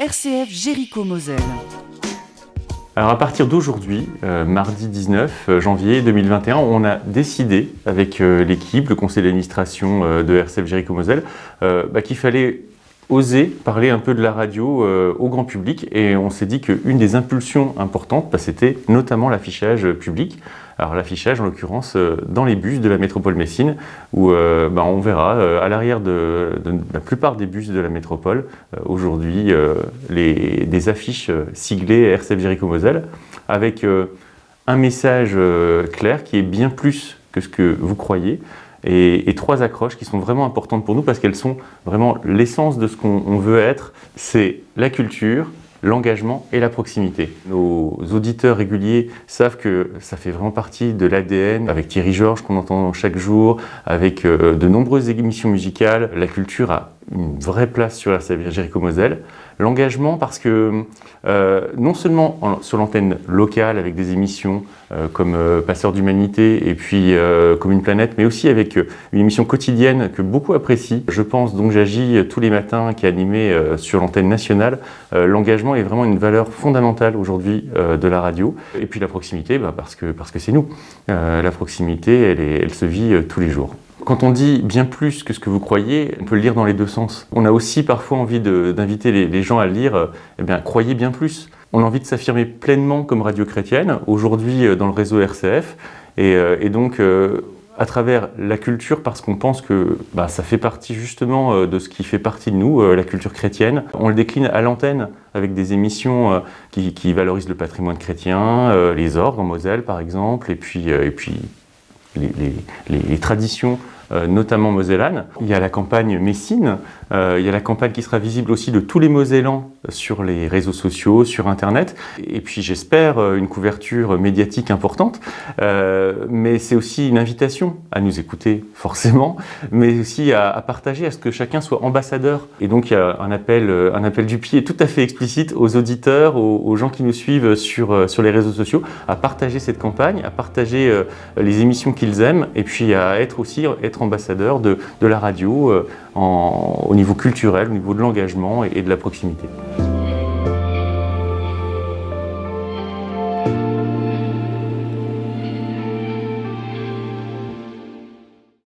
RCF Jéricho-Moselle. Alors à partir d'aujourd'hui, mardi 19 janvier 2021, on a décidé avec l'équipe, le conseil d'administration de RCF Jéricho-Moselle, qu'il fallait oser parler un peu de la radio au grand public, et on s'est dit qu'une des impulsions importantes, c'était notamment l'affichage public. Alors l'affichage en l'occurrence dans les bus de la métropole messine, où on verra à l'arrière de la plupart des bus de la métropole aujourd'hui des affiches siglées RCF Jéricho-Moselle avec un message clair qui est bien plus que ce que vous croyez. Et trois accroches qui sont vraiment importantes pour nous parce qu'elles sont vraiment l'essence de ce qu'on veut être. C'est la culture, l'engagement et la proximité. Nos auditeurs réguliers savent que ça fait vraiment partie de l'ADN, avec Thierry Georges qu'on entend chaque jour, avec de nombreuses émissions musicales. La culture a une vraie place sur RCF Jéricho-Moselle. L'engagement parce que non seulement sur l'antenne locale avec des émissions comme Passeurs d'humanité et puis Comme une planète, mais aussi avec une émission quotidienne que beaucoup apprécient. Je pense donc j'agis tous les matins qui est animée sur l'antenne nationale. L'engagement est vraiment une valeur fondamentale aujourd'hui de la radio. Et puis la proximité, parce que c'est nous. La proximité, elle se vit tous les jours. Quand on dit bien plus que ce que vous croyez, on peut le lire dans les deux sens. On a aussi parfois envie d'inviter les gens à le lire, croyez bien plus. On a envie de s'affirmer pleinement comme radio chrétienne, aujourd'hui dans le réseau RCF, et donc à travers la culture, parce qu'on pense que ça fait partie justement de ce qui fait partie de nous, la culture chrétienne. On le décline à l'antenne avec des émissions qui valorisent le patrimoine chrétien, les orgues en Moselle par exemple, et puis les traditions, notamment mosellanes. Il y a la campagne Messine, il y a la campagne qui sera visible aussi de tous les Mosellans sur les réseaux sociaux, sur Internet, et puis j'espère une couverture médiatique importante, mais c'est aussi une invitation à nous écouter forcément, mais aussi à partager, à ce que chacun soit ambassadeur. Et donc il y a un appel du pied tout à fait explicite aux auditeurs, aux gens qui nous suivent sur les réseaux sociaux, à partager cette campagne, à partager les émissions qu'ils aiment, et puis à être ambassadeur de la radio au niveau culturel, au niveau de l'engagement et de la proximité.